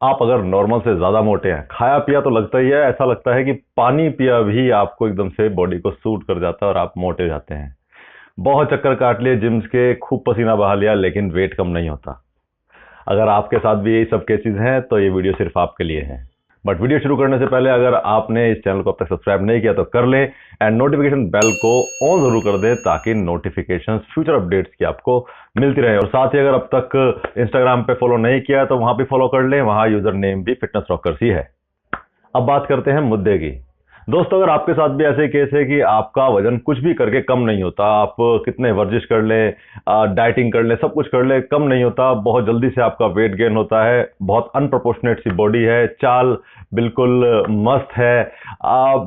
आप अगर नॉर्मल से ज़्यादा मोटे हैं, खाया पिया तो लगता ही है, ऐसा लगता है कि पानी पिया भी आपको एकदम से बॉडी को सूट कर जाता है और आप मोटे जाते हैं। बहुत चक्कर काट लिए जिम्स के, खूब पसीना बहा लिया, लेकिन वेट कम नहीं होता। अगर आपके साथ भी यही सब केसेस हैं तो ये वीडियो सिर्फ आपके लिए है। बट वीडियो शुरू करने से पहले अगर आपने इस चैनल को अब तक सब्सक्राइब नहीं किया तो कर लें एंड नोटिफिकेशन बेल को ऑन जरूर कर दें ताकि नोटिफिकेशन फ्यूचर अपडेट्स की आपको मिलती रहे। और साथ ही अगर अब तक इंस्टाग्राम पे फॉलो नहीं किया तो वहां भी फॉलो कर लें, वहां यूजर नेम भी फिटनेस रॉकर्स ही है। अब बात करते हैं मुद्दे की। दोस्तों, अगर आपके साथ भी ऐसे केस है कि आपका वजन कुछ भी करके कम नहीं होता, आप कितने वर्जिश कर लें, डाइटिंग कर लें, सब कुछ कर लें, कम नहीं होता, बहुत जल्दी से आपका वेट गेन होता है, बहुत अनप्रोपोर्शनेट सी बॉडी है, चाल बिल्कुल मस्त है,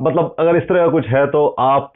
मतलब अगर इस तरह का कुछ है तो आप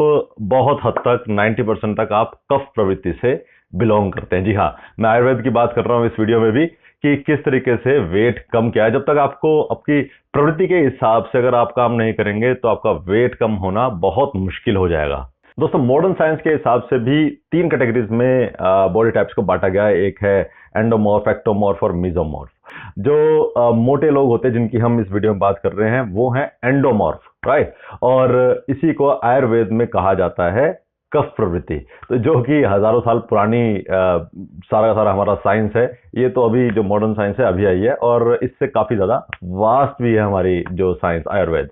बहुत हद तक 90% तक आप कफ प्रवृत्ति से बिलोंग करते हैं। जी हाँ, मैं आयुर्वेद की बात कर रहा हूँ इस वीडियो में भी कि किस तरीके से वेट कम किया है। जब तक आपको आपकी प्रवृत्ति के हिसाब से अगर आप काम नहीं करेंगे तो आपका वेट कम होना बहुत मुश्किल हो जाएगा। दोस्तों, मॉडर्न साइंस के हिसाब से भी 3 कैटेगरीज में बॉडी टाइप्स को बांटा गया है। एक है एंडोमॉर्फ, एक्टोमॉर्फ और मीजोमॉर्फ। जो मोटे लोग होते हैं जिनकी हम इस वीडियो में बात कर रहे हैं वो हैं एंडोमॉर्फ, राइट। और इसी को आयुर्वेद में कहा जाता है कफ प्रवृत्ति। तो जो कि हजारों साल पुरानी सारा का सारा हमारा साइंस है, ये तो अभी जो मॉडर्न साइंस है अभी आई है और इससे काफी ज्यादा वास्ट भी है हमारी जो साइंस आयुर्वेद।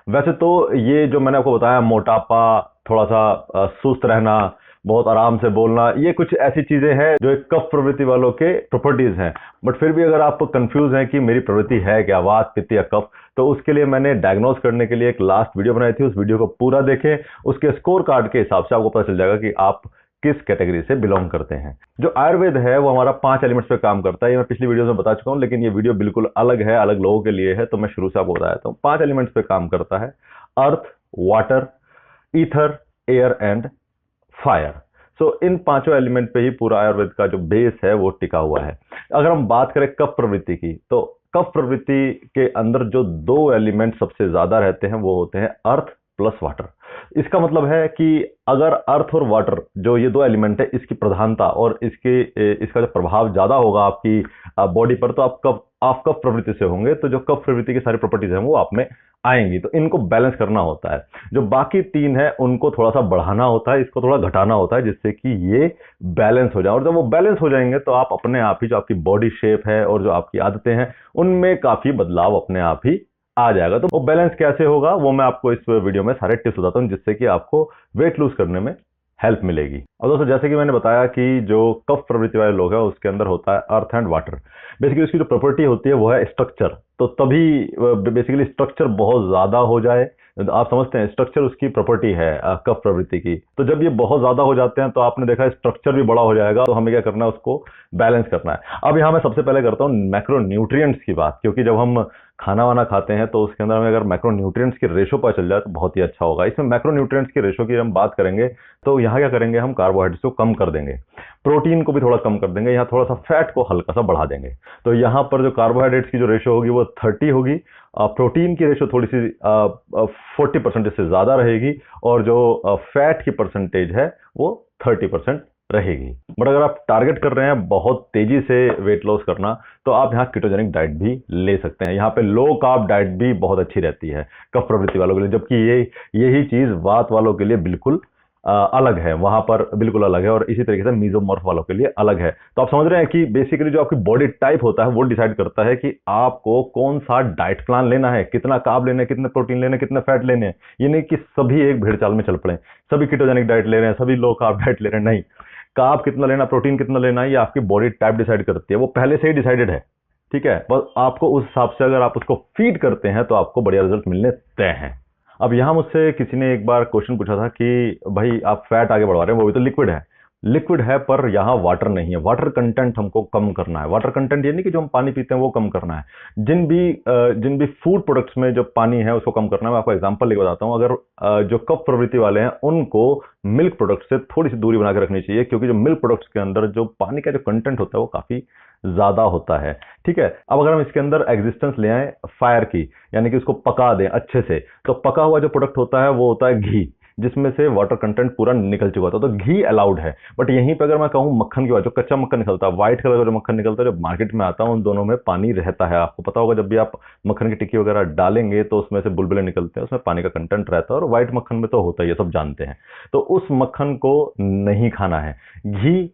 वैसे तो ये जो मैंने आपको बताया, मोटापा, थोड़ा सा सुस्त रहना, बहुत आराम से बोलना, ये कुछ ऐसी चीजें हैं जो एक कफ प्रवृत्ति वालों के प्रॉपर्टीज हैं। बट फिर भी अगर आप कंफ्यूज हैं कि मेरी प्रवृत्ति है क्या, वात, पित्त या कफ, तो उसके लिए मैंने डायग्नोज करने के लिए एक लास्ट वीडियो बनाई थी। उस वीडियो को पूरा देखें, उसके स्कोर कार्ड के हिसाब से आपको पता चल जाएगा कि आप किस कैटेगरी से बिलोंग करते हैं। जो आयुर्वेद है वो हमारा 5 एलिमेंट्स पे काम करता है। ये मैं पिछली वीडियो में बता चुका हूं, लेकिन ये वीडियो बिल्कुल अलग है, अलग लोगों के लिए है, तो मैं शुरू से आपको बताया था। 5 एलिमेंट्स पे काम करता है: earth, water, ether, air and fire. So in 5 element पे ही पूरा आयुर्वेद का जो बेस है वो टिका हुआ है। अगर हम बात करें कफ प्रवृत्ति की, तो कफ प्रवृत्ति के अंदर जो 2 एलिमेंट सबसे ज्यादा रहते हैं वो होते हैं अर्थ प्लस वाटर। इसका मतलब है कि अगर अर्थ और वाटर जो ये 2 एलिमेंट है, इसकी प्रधानता और इसका जो प्रभाव ज्यादा होगा आपकी बॉडी पर, तो आप कफ प्रवृत्ति से होंगे, तो जो कफ प्रवृत्ति की सारी प्रॉपर्टीज हैं वो आप में आएंगी। तो इनको बैलेंस करना होता है। जो बाकी 3 है उनको थोड़ा सा बढ़ाना होता है, इसको थोड़ा घटाना होता है, जिससे कि ये बैलेंस हो जाए। और जब वो बैलेंस हो जाएंगे तो आप अपने आप ही, जो आपकी बॉडी शेप है और जो आपकी आदतें हैं, उनमें काफी बदलाव अपने आप ही आ जाएगा। तो वो बैलेंस कैसे होगा वो मैं आपको इस वीडियो में सारे टिप्स बताता हूं, जिससे कि आपको वेट लूज करने में हेल्प मिलेगी। और दोस्तों, जैसे कि मैंने बताया कि जो कफ प्रवृत्ति वाले लोग हैं उसके अंदर होता है अर्थ एंड वाटर। बेसिकली उसकी जो प्रॉपर्टी होती है वो है स्ट्रक्चर। तो तभी बेसिकली स्ट्रक्चर बहुत ज्यादा हो जाए, आप समझते हैं, स्ट्रक्चर उसकी प्रॉपर्टी है कफ प्रवृत्ति की। तो जब ये बहुत ज्यादा हो जाते हैं तो आपने देखा स्ट्रक्चर भी बड़ा हो जाएगा, तो हमें क्या करना है, उसको बैलेंस करना है। अब यहाँ मैं सबसे पहले करता हूँ मैक्रोन्यूट्रिएंट्स की बात, क्योंकि जब हम खाना वाना खाते हैं तो उसके अंदर हमें अगर मैक्रोन्यूट्रिएंट्स की रेशो पता चल जाए तो बहुत ही अच्छा होगा। इसमें मैक्रोन्यूट्रिएंट्स की रेशो की हम बात करेंगे तो यहाँ क्या करेंगे, हम कार्बोहाइड्रेट्स को कम कर देंगे, प्रोटीन को भी थोड़ा कम कर देंगे, यहाँ थोड़ा सा फैट को हल्का सा बढ़ा देंगे। तो यहाँ पर जो कार्बोहाइड्रेट्स की जो रेशो होगी वो 30 होगी, प्रोटीन की रेशो थोड़ी सी 40% से ज्यादा रहेगी, और जो फैट की परसेंटेज है वो 30% रहेगी। बट अगर आप टारगेट कर रहे हैं बहुत तेजी से वेट लॉस करना, तो आप यहाँ कीटोजेनिक डाइट भी ले सकते हैं। यहाँ पे लो कार्ब डाइट भी बहुत अच्छी रहती है कफ प्रवृत्ति वालों के लिए, जबकि यही चीज वात वालों के लिए बिल्कुल अलग है, वहां पर बिल्कुल अलग है, और इसी तरीके से मीजोमॉर्फ वालों के लिए अलग है। तो आप समझ रहे हैं कि बेसिकली जो आपकी बॉडी टाइप होता है वो डिसाइड करता है कि आपको कौन सा डाइट प्लान लेना है, कितना कार्ब लेना है, कितने प्रोटीन लेने, कितने फैट लेने हैं। ये नहीं कि सभी एक भेड़ चाल में चल पड़े, सभी कीटोजेनिक डाइट ले रहे हैं, सभी लो कार्ब डाइट ले रहे हैं। नहीं, कार्ब कितना लेना, प्रोटीन कितना लेना है, ये आपकी बॉडी टाइप डिसाइड करती है, वो पहले से ही डिसाइडेड है। ठीक है, बस आपको उस हिसाब से अगर आप उसको फीड करते हैं तो आपको बढ़िया रिजल्ट मिलने तय हैं। अब यहाँ मुझसे किसी ने एक बार क्वेश्चन पूछा था कि भाई आप फैट आगे बढ़ा रहे हैं, वो भी तो लिक्विड है, पर यहाँ वाटर नहीं है, वाटर कंटेंट हमको कम करना है। वाटर कंटेंट ये नहीं कि जो हम पानी पीते हैं वो कम करना है, जिन भी फूड प्रोडक्ट्स में जो पानी है उसको कम करना है। मैं आपको एग्जांपल लेकर बताता हूँ। अगर जो कफ प्रवृत्ति वाले हैं उनको मिल्क प्रोडक्ट से थोड़ी सी दूरी बना के रखनी चाहिए, क्योंकि जो मिल्क प्रोडक्ट्स के अंदर जो पानी का जो कंटेंट होता है वो काफी ज्यादा होता है। ठीक है, अब अगर हम इसके अंदर एग्जिस्टेंस ले आए फायर की, यानी कि उसको पका दें अच्छे से, तो पका हुआ जो प्रोडक्ट होता है वो होता है घी। जिसमें से वाटर कंटेंट पूरा निकल चुका था, तो घी अलाउड है। बट यहीं पे अगर मैं कहूँ मक्खन की बात, जो कच्चा मक्खन निकलता है, व्हाइट कलर का जो मक्खन निकलता है, जो मार्केट में आता है, उन दोनों में पानी रहता है। आपको पता होगा जब भी आप मक्खन की टिक्की वगैरह डालेंगे तो उसमें से बुलबुले निकलते हैं, उसमें पानी का कंटेंट रहता है, और व्हाइट मक्खन में तो होता ही है, सब जानते हैं। तो उस मक्खन को नहीं खाना है। घी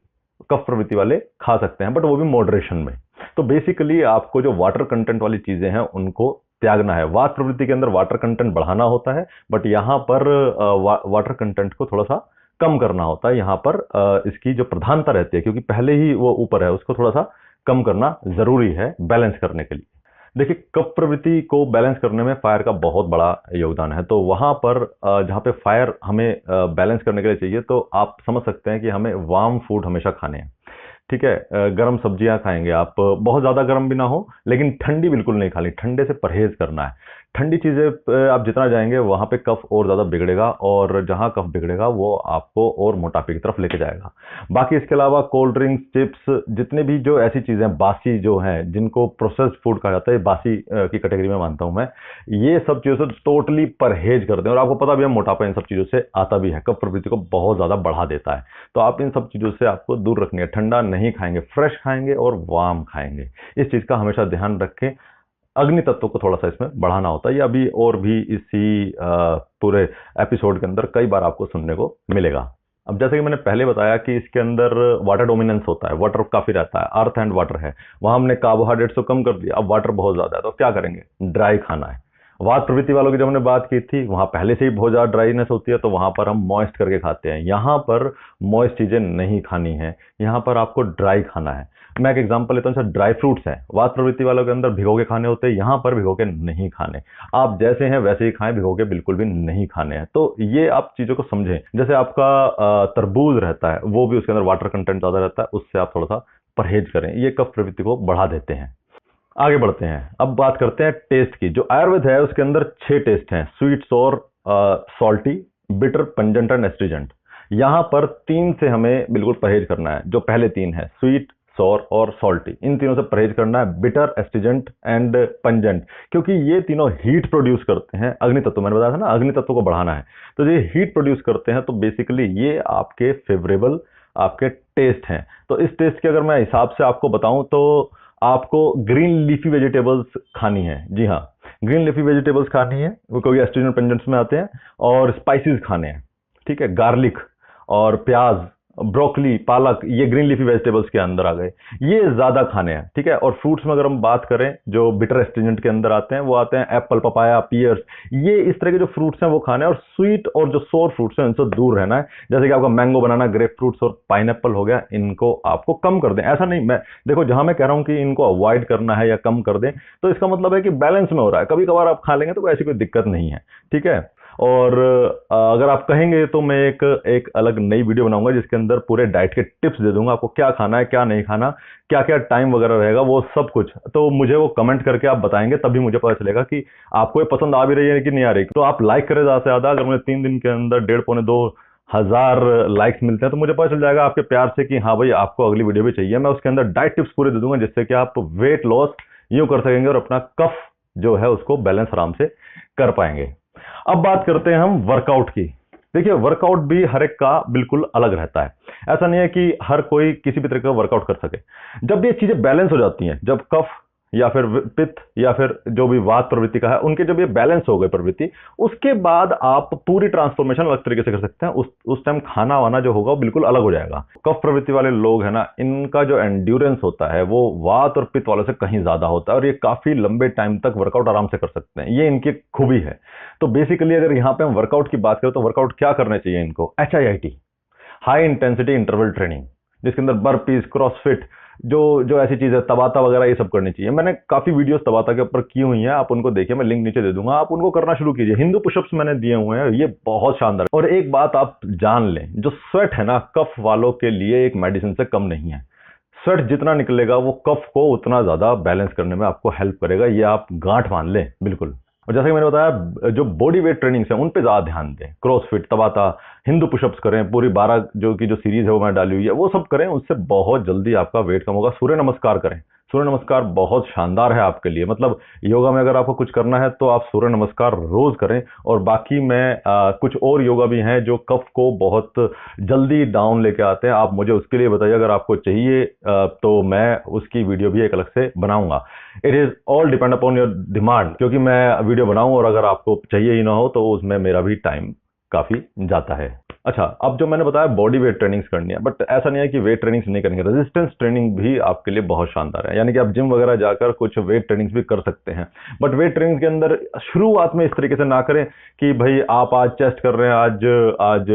कफ प्रवृत्ति वाले खा सकते हैं, बट वो भी मॉडरेशन में। तो बेसिकली आपको जो वाटर कंटेंट वाली चीजें हैं उनको त्यागना है। वात प्रवृत्ति के अंदर वाटर कंटेंट बढ़ाना होता है, बट यहां पर वाटर कंटेंट को थोड़ा सा कम करना होता है। यहां पर इसकी जो प्रधानता रहती है, क्योंकि पहले ही वो ऊपर है, उसको थोड़ा सा कम करना जरूरी है बैलेंस करने के लिए। देखिए, कफ प्रवृत्ति को बैलेंस करने में फायर का बहुत बड़ा योगदान है। तो वहां पर जहां पे फायर हमें बैलेंस करने के लिए चाहिए, तो आप समझ सकते हैं कि हमें वार्म फूड हमेशा खाने हैं। ठीक है, गर्म सब्जियां खाएंगे आप, बहुत ज्यादा गर्म भी ना हो, लेकिन ठंडी बिल्कुल नहीं खानी, ठंडे से परहेज करना है। ठंडी चीजें आप जितना जाएंगे वहां पे कफ और ज्यादा बिगड़ेगा, और जहां कफ बिगड़ेगा वो आपको और मोटापे की तरफ लेके जाएगा। बाकी इसके अलावा कोल्ड ड्रिंक्स, चिप्स, जितने भी जो ऐसी चीजें बासी जो हैं, जिनको प्रोसेस्ड फूड कहा जाता है, बासी की कैटेगरी में मानता हूं मैं, ये सब चीजों से टोटली परहेज कर दें। और आपको पता भी है मोटापा इन सब चीजों से आता भी है, कफ प्रवृत्ति को बहुत ज्यादा बढ़ा देता है। तो आप इन सब चीजों से आपको दूर रखनी है। ठंडा नहीं खाएंगे, फ्रेश खाएंगे और वार्म खाएंगे। इस चीज का हमेशा ध्यान रखें। अग्नि तत्व को थोड़ा सा इसमें बढ़ाना होता है। ये अभी और भी इसी पूरे एपिसोड के अंदर कई बार आपको सुनने को मिलेगा। अब जैसे कि मैंने पहले बताया कि इसके अंदर वाटर डोमिनेंस होता है, वाटर काफी रहता है, अर्थ एंड वाटर है। वहां हमने कार्बोहाइड्रेट्स को कम कर दिया, अब वाटर बहुत ज्यादा है, तो क्या करेंगे? ड्राई खाना है। वात प्रवृत्ति वालों की जब हमने बात की थी, वहां पहले से ही बहुत ज्यादा ड्राइनेस होती है, तो वहां पर हम मॉइस्ट करके खाते हैं। यहां पर मॉइस्ट चीजें नहीं खानी है, यहां पर आपको ड्राई खाना है। मैं एक एग्जांपल लेता हूं, जैसे ड्राई फ्रूट्स हैं, वात प्रवृत्ति वालों के अंदर भिगो के खाने होते हैं, यहां पर भिगो के नहीं खाने। आप जैसे हैं वैसे ही खाएं, भिगो के बिल्कुल भी नहीं खाने हैं। तो ये आप चीजों को समझें। जैसे आपका तरबूज रहता है, वो भी उसके अंदर वाटर कंटेंट ज्यादा रहता है, उससे आप थोड़ा सा परहेज करें, ये कफ प्रवृत्ति को बढ़ा देते हैं। आगे बढ़ते हैं, अब बात करते हैं टेस्ट की। जो आयुर्वेद है उसके अंदर 6 टेस्ट हैं, स्वीट, सोर, salty, bitter, pungent and astringent. यहां पर 3 से हमें बिल्कुल परहेज करना है। जो पहले 3 है, स्वीट, सॉर और सॉल्टी, इन तीनों से परहेज करना है। बिटर, एस्ट्रीजेंट एंड पंजेंट, क्योंकि ये तीनों हीट प्रोड्यूस करते हैं। अग्नि तत्व मैंने बताया था ना, अग्नि तत्व को बढ़ाना है, तो ये हीट प्रोड्यूस करते हैं। तो बेसिकली ये आपके फेवरेबल आपके टेस्ट हैं। तो इस टेस्ट के अगर मैं हिसाब से आपको बताऊं, तो आपको ग्रीन लीफी वेजिटेबल्स खानी है। जी हाँ, ग्रीन लीफी वेजिटेबल्स खानी है, वो कोई एस्ट्रीजेंट पंजेंट्स में आते हैं। और स्पाइसेस खाने हैं, ठीक है, गार्लिक और प्याज, ब्रोकली, पालक, ये ग्रीन लीफी वेजिटेबल्स के अंदर आ गए, ये ज्यादा खाने हैं। ठीक है, और फ्रूट्स में अगर हम बात करें, जो बिटर एस्ट्रीजेंट के अंदर आते हैं, वो आते हैं एप्पल, पपाया, पियर्स, ये इस तरह के जो फ्रूट्स हैं वो खाने हैं। और स्वीट और जो सोर फ्रूट्स हैं इनसे दूर रहना है। जैसे कि आपका मैंगो, बनाना, ग्रेप फ्रूट्स और पाइनएप्पल हो गया, इनको आपको कम कर दें। ऐसा नहीं, मैं देखो जहां मैं कह रहा हूं कि इनको अवॉइड करना है या कम कर दें, तो इसका मतलब है कि बैलेंस में हो रहा है। कभी कभार आप खा लेंगे तो ऐसी कोई दिक्कत नहीं है। ठीक है, और अगर आप कहेंगे तो मैं एक अलग नई वीडियो बनाऊंगा जिसके अंदर पूरे डाइट के टिप्स दे दूंगा, आपको क्या खाना है, क्या नहीं खाना, क्या क्या टाइम वगैरह रहेगा, वो सब कुछ। तो मुझे वो कमेंट करके आप बताएंगे, तभी मुझे पता चलेगा कि आपको ये पसंद आ भी रही है कि नहीं आ रही। तो आप लाइक करें ज्यादा से ज्यादा। अगर मुझे 3 दिन के अंदर 1.5 पौने 2 हजार लाइक्स मिलते हैं, तो मुझे पता चल जाएगा आपके प्यार से कि हाँ भाई आपको अगली वीडियो भी चाहिए। मैं उसके अंदर डाइट टिप्स पूरे दे दूंगा, जिससे कि आप वेट लॉस यूं कर सकेंगे और अपना कफ जो है उसको बैलेंस आराम से कर पाएंगे। अब बात करते हैं हम वर्कआउट की। देखिए, वर्कआउट भी हर एक का बिल्कुल अलग रहता है। ऐसा नहीं है कि हर कोई किसी भी तरह का वर्कआउट कर सके। जब ये चीजें बैलेंस हो जाती हैं, जब कफ या फिर पित्त या फिर जो भी वात प्रवृत्ति का है, उनके जब ये बैलेंस हो गए प्रवृत्ति, उसके बाद आप पूरी ट्रांसफॉर्मेशन अलग तरीके से कर सकते हैं। उस टाइम खाना वाना जो होगा बिल्कुल अलग हो जाएगा। कफ प्रवृत्ति वाले लोग है ना, इनका जो एंड्योरेंस होता है वो वात और पित्त वालों से कहीं ज्यादा होता है, और ये काफी लंबे टाइम तक वर्कआउट आराम से कर सकते हैं। ये इनकी खूबी है। तो बेसिकली अगर यहाँ पे हम वर्कआउट की बात करें, तो वर्कआउट क्या करने चाहिए इनको? HIIT, high intensity interval training, जिसके अंदर बर्पीज, क्रॉसफिट, जो ऐसी चीज है, तबाता वगैरह, ये सब करनी चाहिए। मैंने काफी वीडियोस तबाता के ऊपर की हुई हैं, आप उनको देखिए, मैं लिंक नीचे दे दूंगा, आप उनको करना शुरू कीजिए। हिंदू पुशअप्स मैंने दिए हुए हैं, ये बहुत शानदार। और एक बात आप जान लें, जो स्वेट है ना, कफ वालों के लिए एक मेडिसिन से कम नहीं है। स्वेट जितना निकलेगा वो कफ को उतना ज्यादा बैलेंस करने में आपको हेल्प करेगा, ये आप गांठ मान लें बिल्कुल। और जैसे कि मैंने बताया, जो बॉडी वेट ट्रेनिंग्स हैं उन पे ज्यादा ध्यान दें। क्रॉसफिट, तबाता, हिंदू पुशअप्स करें, पूरी 12 जो सीरीज है वो मैं डाली हुई है, वो सब करें। उससे बहुत जल्दी आपका वेट कम होगा। सूर्य नमस्कार करें, सूर्य नमस्कार बहुत शानदार है आपके लिए। मतलब योगा में अगर आपको कुछ करना है तो आप सूर्य नमस्कार रोज करें। और बाकी में कुछ और योगा भी हैं जो कफ को बहुत जल्दी डाउन लेके आते हैं। आप मुझे उसके लिए बताइए, अगर आपको चाहिए तो मैं उसकी वीडियो भी एक अलग से बनाऊंगा। It is all depend upon your demand, क्योंकि मैं वीडियो बनाऊं और अगर आपको चाहिए ही ना हो तो उसमें मेरा भी टाइम काफी जाता है। अच्छा, अब जो मैंने बताया बॉडी वेट ट्रेनिंग्स करनी है, बट ऐसा नहीं है कि वेट ट्रेनिंग्स नहीं करेंगे, रेजिस्टेंस ट्रेनिंग भी आपके लिए बहुत शानदार है। यानी कि आप जिम वगैरह जाकर कुछ वेट ट्रेनिंग्स भी कर सकते हैं, बट वेट ट्रेनिंग के अंदर शुरुआत में इस तरीके से ना करें कि भाई आप आज चेस्ट कर रहे हैं, आज आज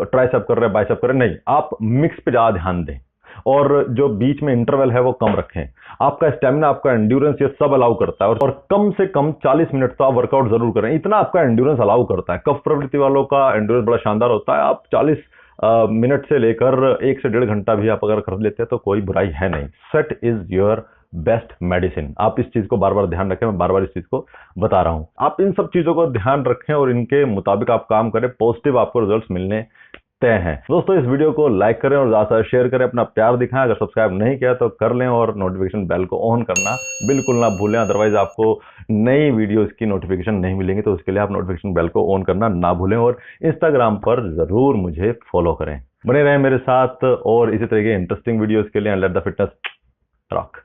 ट्राइसेप कर रहे हैं, बाइसेप कर रहे हैं। नहीं, आप मिक्स पे ज्यादा ध्यान दें और जो बीच में इंटरवल है वो कम रखें। आपका स्टेमिना, आपका एंड्योरेंस ये सब अलाउ करता है, और कम से कम 40 मिनट तो आप वर्कआउट जरूर करें। इतना आपका एंड्योरेंस अलाउ करता है। कफ प्रवृत्ति वालों का एंड्योरेंस बड़ा शानदार होता है। आप 40 मिनट से लेकर 1 से 1.5 घंटा भी आप अगर कर लेते हैं तो कोई बुराई है नहीं। Set is your best medicine. आप इस चीज को बार बार ध्यान रखें, मैं बार बार इस चीज को बता रहा हूं। आप इन सब चीजों को ध्यान रखें और इनके मुताबिक आप काम करें, पॉजिटिव आपको रिजल्ट्स मिलने तय हैं। दोस्तों, इस वीडियो को लाइक करें और ज़्यादा शेयर करें, अपना प्यार दिखाएं। अगर सब्सक्राइब नहीं किया तो कर लें और नोटिफिकेशन बेल को ऑन करना बिल्कुल ना भूलें, अदरवाइज आपको नई वीडियोस की नोटिफिकेशन नहीं मिलेंगी। तो उसके लिए आप नोटिफिकेशन बेल को ऑन करना ना भूलें और इंस्टाग्राम पर ज़रूर मुझे फॉलो करें। बने रहें मेरे साथ और इसी तरह के इंटरेस्टिंग वीडियोज़ के लिए। Let the fitness rock.